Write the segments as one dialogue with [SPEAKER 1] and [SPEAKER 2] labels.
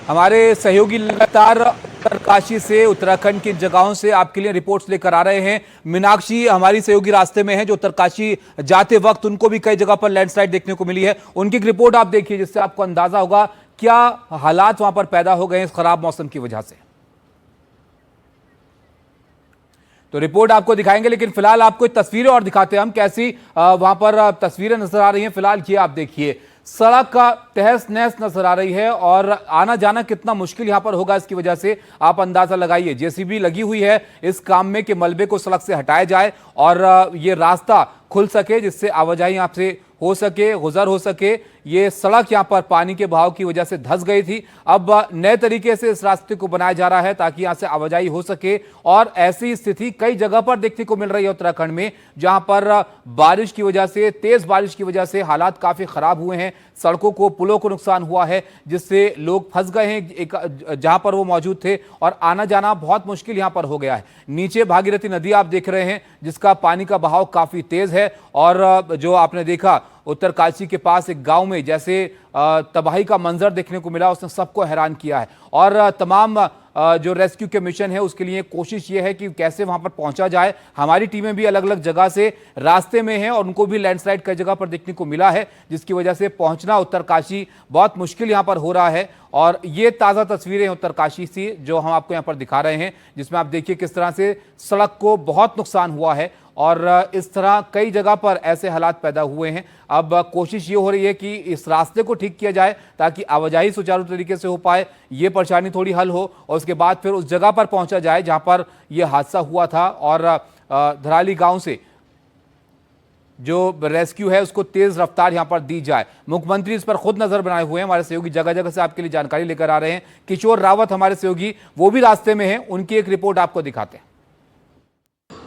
[SPEAKER 1] हमारे सहयोगी लगातार उत्तरकाशी से उत्तराखंड की जगहों से आपके लिए रिपोर्ट्स लेकर आ रहे हैं। मीनाक्षी हमारी सहयोगी रास्ते में है जो उत्तरकाशी जाते वक्त उनको भी कई जगह पर लैंडस्लाइड देखने को मिली है। उनकी एक रिपोर्ट आप देखिए जिससे आपको अंदाजा होगा क्या हालात वहां पर पैदा हो गए इस खराब मौसम की वजह से। तो रिपोर्ट आपको दिखाएंगे, लेकिन फिलहाल आपको तस्वीरें और दिखाते हैं हम कैसी वहां पर तस्वीरें नजर आ रही हैं। फिलहाल ये आप देखिए सड़क का तहस नहस नजर आ रही है और आना जाना कितना मुश्किल यहां पर होगा इसकी वजह से आप अंदाजा लगाइए। जेसीबी लगी हुई है इस काम में कि मलबे को सड़क से हटाया जाए और ये रास्ता खुल सके जिससे आवाजाही यहां से हो सके, गुजर हो सके। ये सड़क यहां पर पानी के बहाव की वजह से धंस गई थी। अब नए तरीके से इस रास्ते को बनाया जा रहा है ताकि यहां से आवाजाही हो सके और ऐसी स्थिति कई जगह पर देखने को मिल रही है उत्तराखंड में जहां पर बारिश की वजह से, तेज बारिश की वजह से हालात काफी खराब हुए हैं। सड़कों को, पुलों को नुकसान हुआ है जिससे लोग फंस गए हैं जहां पर वो मौजूद थे और आना जाना बहुत मुश्किल यहां पर हो गया है। नीचे भागीरथी नदी आप देख रहे हैं जिसका पानी का बहाव काफी तेज है और जो आपने देखा उत्तरकाशी के पास एक गांव में जैसे तबाही का मंजर देखने को मिला, उसने सबको हैरान किया है और तमाम जो रेस्क्यू के मिशन है उसके लिए कोशिश ये है कि कैसे वहां पर पहुंचा जाए। हमारी टीमें भी अलग अलग जगह से रास्ते में हैं और उनको भी लैंडस्लाइड कई जगह पर देखने को मिला है जिसकी वजह से पहुंचना उत्तरकाशी बहुत मुश्किल यहां पर हो रहा है। और ये ताज़ा तस्वीरें उत्तरकाशी से जो हम आपको यहां पर दिखा रहे हैं जिसमें आप देखिए किस तरह से सड़क को बहुत नुकसान हुआ है और इस तरह कई जगह पर ऐसे हालात पैदा हुए हैं। अब कोशिश ये हो रही है कि इस रास्ते को ठीक किया जाए ताकि आवाजाही सुचारू तरीके से हो पाए, ये परेशानी थोड़ी हल हो और उसके बाद फिर उस जगह पर पहुंचा जाए जहां पर यह हादसा हुआ था और धराली गांव से जो रेस्क्यू है उसको तेज रफ्तार यहां पर दी जाए। मुख्यमंत्री इस पर खुद नजर बनाए हुए हैं। हमारे सहयोगी जगह जगह से आपके लिए जानकारी लेकर आ रहे हैं। किशोर रावत हमारे सहयोगी वो भी रास्ते में हैं, उनकी एक रिपोर्ट आपको दिखाते हैं।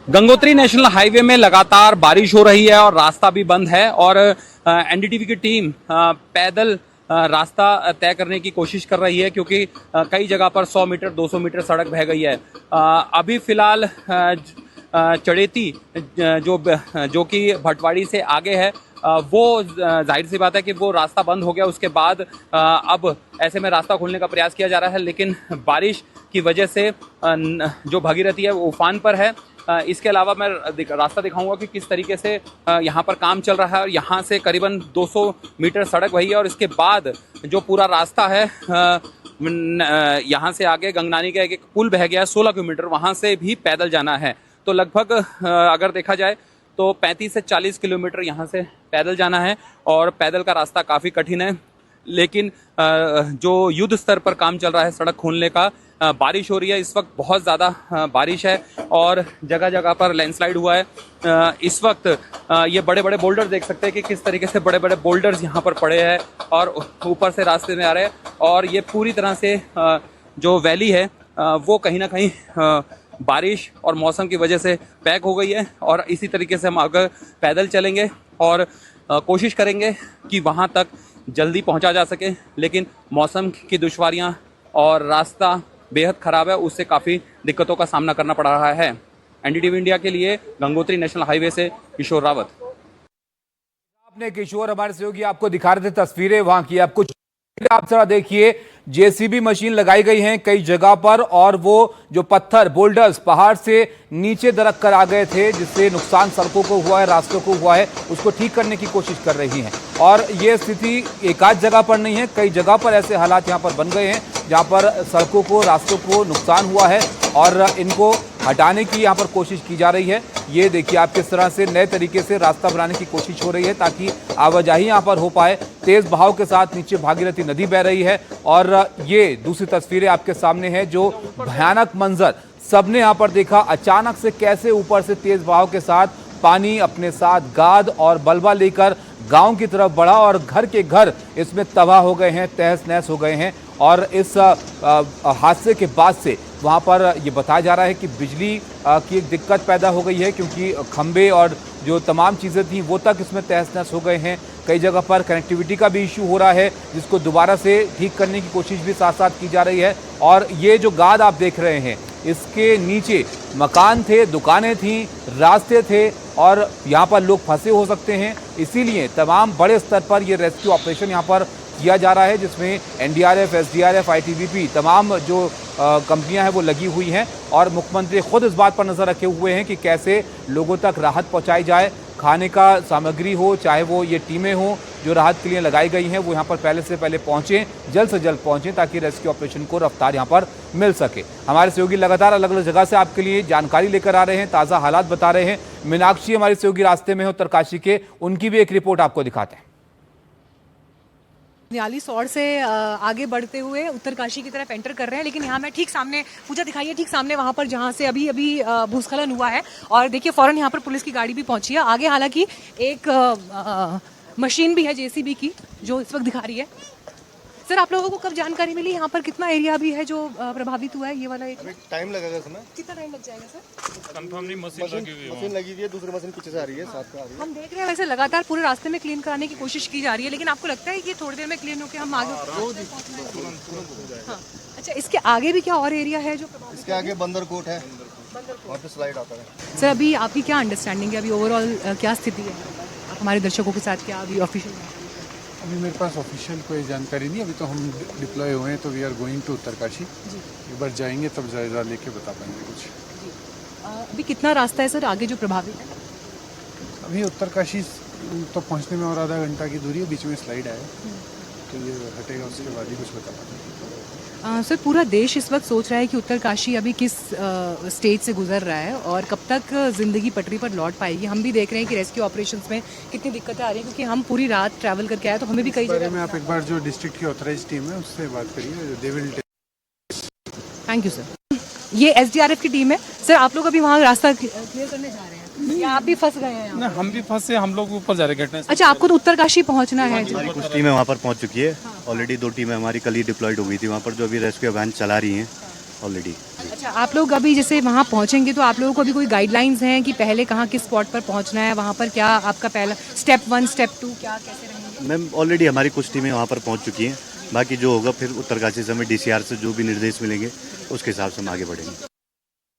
[SPEAKER 2] गंगोत्री नेशनल हाईवे में लगातार बारिश हो रही है और रास्ता भी बंद है और एनडीटीवी की टीम पैदल रास्ता तय करने की कोशिश कर रही है क्योंकि कई जगह पर 100 मीटर 200 मीटर सड़क बह गई है। अभी फिलहाल चड़ेती जो कि भटवाड़ी से आगे है वो जाहिर सी बात है कि वो रास्ता बंद हो गया। उसके बाद अब ऐसे में रास्ता खोलने का प्रयास किया जा रहा है, लेकिन बारिश की वजह से जो भागीरथी है वो उफान पर है। इसके अलावा मैं रास्ता दिखाऊंगा कि किस तरीके से यहाँ पर काम चल रहा है और यहाँ से करीबन 200 मीटर सड़क वही है और इसके बाद जो पूरा रास्ता है यहाँ से आगे गंगनानी का एक पुल बह गया 16 किलोमीटर, वहाँ से भी पैदल जाना है। तो लगभग अगर देखा जाए तो 35 से 40 किलोमीटर यहाँ से पैदल जाना है और पैदल का रास्ता काफ़ी कठिन है। लेकिन जो युद्ध स्तर पर काम चल रहा है सड़क खोलने का, बारिश हो रही है इस वक्त, बहुत ज़्यादा बारिश है और जगह जगह पर लैंडस्लाइड हुआ है। इस वक्त ये बड़े बड़े बोल्डर देख सकते हैं कि किस तरीके से बड़े बड़े बोल्डर्स यहाँ पर पड़े हैं और ऊपर से रास्ते में आ रहे हैं और ये पूरी तरह से जो वैली है वो कहीं ना कहीं बारिश और मौसम की वजह से पैक हो गई है और इसी तरीके से हम अगर पैदल चलेंगे और कोशिश करेंगे कि वहाँ तक जल्दी पहुँचा जा सके, लेकिन मौसम की दुश्वारियाँ और रास्ता बेहद ख़राब है, उससे काफ़ी दिक्कतों का सामना करना पड़ रहा है। एनडीटीवी इंडिया के लिए गंगोत्री नेशनल हाईवे से किशोर रावत।
[SPEAKER 1] आपने किशोर हमारे सहयोगी आपको दिखा रहे थे तस्वीरें वहां की, आप कुछ आप जरा देखिए जेसीबी मशीन लगाई गई हैं कई जगह पर और वो जो पत्थर बोल्डर्स पहाड़ से नीचे दरक कर आ गए थे जिससे नुकसान सड़कों को हुआ है, रास्तों को हुआ है, उसको ठीक करने की कोशिश कर रही हैं। और ये स्थिति एक आध जगह पर नहीं है, कई जगह पर ऐसे हालात यहाँ पर बन गए हैं जहाँ पर सड़कों को, रास्तों को नुकसान हुआ है और इनको हटाने की यहाँ पर कोशिश की जा रही है। ये देखिए आप किस तरह से नए तरीके से रास्ता बनाने की कोशिश हो रही है ताकि आवाजाही यहाँ पर हो पाए। तेज बहाव के साथ नीचे भागीरथी नदी बह रही है और ये दूसरी तस्वीरें आपके सामने है जो भयानक मंजर सबने यहाँ पर देखा। अचानक से कैसे ऊपर से तेज बहाव के साथ पानी अपने साथ गाद और बलबा लेकर गांव की तरफ बढ़ा और घर के घर इसमें तबाह हो गए हैं, तहस नहस हो गए हैं। और इस हादसे के बाद से वहाँ पर ये बताया जा रहा है कि बिजली की एक दिक्कत पैदा हो गई है क्योंकि खंबे और जो तमाम चीज़ें थी वो तक इसमें तहस नहस हो गए हैं। कई जगह पर कनेक्टिविटी का भी इशू हो रहा है जिसको दोबारा से ठीक करने की कोशिश भी साथ साथ की जा रही है। और ये जो गाद आप देख रहे हैं इसके नीचे मकान थे, दुकानें थीं, रास्ते थे और यहाँ पर लोग फंसे हो सकते हैं, इसीलिए तमाम बड़े स्तर पर ये रेस्क्यू ऑपरेशन यहाँ पर किया जा रहा है, जिसमें एनडीआरएफ, एसडीआरएफ, आईटीबीपी तमाम जो कंपनियां हैं वो लगी हुई हैं और मुख्यमंत्री खुद इस बात पर नजर रखे हुए हैं कि कैसे लोगों तक राहत पहुंचाई जाए। खाने का सामग्री हो, चाहे वो ये टीमें हों जो राहत के लिए लगाई गई हैं, वो यहाँ पर पहले से पहले पहुंचें, जल्द से जल्द पहुंचें, ताकि रेस्क्यू ऑपरेशन को रफ्तार यहाँ पर मिल सके। हमारे सहयोगी लगातार अलग अलग जगह से आपके लिए जानकारी लेकर आ रहे हैं, ताज़ा हालात बता रहे हैं। मीनाक्षी हमारी सहयोगी रास्ते में है उत्तरकाशी के, उनकी भी एक रिपोर्ट आपको दिखाते हैं।
[SPEAKER 3] नियाली सौड़ से आगे बढ़ते हुए उत्तरकाशी की तरफ एंटर कर रहे हैं, लेकिन यहाँ मैं ठीक सामने, पूजा दिखाइए, ठीक सामने वहाँ पर जहाँ से अभी भूस्खलन हुआ है और देखिए फौरन यहाँ पर पुलिस की गाड़ी भी पहुंची है। आगे हालांकि एक मशीन भी है जेसीबी की जो इस वक्त दिखा रही है। सर, आप लोगों को कब जानकारी मिली यहाँ पर कितना एरिया भी है जो प्रभावित हुआ है? ये वाला एरिया
[SPEAKER 4] टाइम लगेगा इसमें।
[SPEAKER 3] कितना टाइम लग जाएगा सर?
[SPEAKER 4] कंफर्म नहीं, मशीन लगी हुई है, दूसरी मशीन पीछे से आ रही है, साथ में आ रही है।
[SPEAKER 3] हम देख रहे हैं वैसे लगातार पूरे रास्ते में क्लीन कराने की कोशिश की जा रही है, लेकिन आपको लगता है कि थोड़ी देर में क्लीन होकर हम आगे? हाँ, अच्छा, इसके आगे भी क्या और एरिया है जो?
[SPEAKER 4] इसके आगे बंदरकोट है, वहाँ पे स्लाइड आता है।
[SPEAKER 3] सर, अभी आपकी क्या अंडरस्टैंडिंग है, अभी ओवरऑल क्या स्थिति है? आप हमारे दर्शकों के साथ क्या अभी ऑफिशियल?
[SPEAKER 5] अभी मेरे पास ऑफिशियल कोई जानकारी नहीं, अभी तो हम डिप्लॉय हुए हैं, तो we are going to Uttarkashi. एक बार जाएंगे तब जायजा लेके बता पाएंगे कुछ।
[SPEAKER 3] अभी कितना रास्ता है सर आगे जो प्रभावित है?
[SPEAKER 5] अभी उत्तरकाशी तो पहुंचने में और आधा घंटा की दूरी है, बीच में स्लाइड आया तो ये हटेगा, उसके बाद ही कुछ बता पाएंगे।
[SPEAKER 3] सर, पूरा देश इस वक्त सोच रहा है कि उत्तरकाशी अभी किस स्टेज से गुजर रहा है और कब तक ज़िंदगी पटरी पर लौट पाएगी। हम भी देख रहे हैं कि रेस्क्यू ऑपरेशंस में कितनी दिक्कतें आ रही हैं, क्योंकि हम पूरी रात ट्रैवल करके आए तो हमें भी कई
[SPEAKER 5] बारे
[SPEAKER 3] जगह।
[SPEAKER 5] में आप एक बार जो डिस्ट्रिक्ट की ऑथराइज टीम है उससे बात करिए, they will.
[SPEAKER 3] Thank you sir. ये एसडीआरएफ की टीम है। सर, आप लोग अभी वहाँ रास्ता क्लियर करने जा रहे हैं या आप भी फंस गए हैं?
[SPEAKER 6] ना, हम भी फंसे, हम लोग ऊपर जा रहे हैं घटना।
[SPEAKER 3] अच्छा, आपको तो उत्तरकाशी पहुँचना है?
[SPEAKER 4] हमारी कुछ टीमें वहाँ पर पहुँच चुकी है ऑलरेडी। 2 टीमें हमारी कल ही डिप्लॉयड हो गई थी वहाँ पर, जो अभी रेस्क्यू वैन चला रही हैं ऑलरेडी।
[SPEAKER 3] अच्छा, आप लोग अभी जैसे वहाँ पहुँचेंगे तो आप लोगों को अभी कोई गाइडलाइंस हैं कि पहले कहाँ किस स्पॉट पर पहुँचना है? वहाँ पर क्या आपका पहला स्टेप 1, स्टेप 2 क्या कैसे रहेंगे?
[SPEAKER 4] मैम, ऑलरेडी हमारी कुछ टीमें वहाँ पर पहुँच चुकी हैं, बाकी जो होगा फिर उत्तरकाशी से हमें DCR से जो भी निर्देश मिलेंगे उसके हिसाब से हम आगे बढ़ेंगे।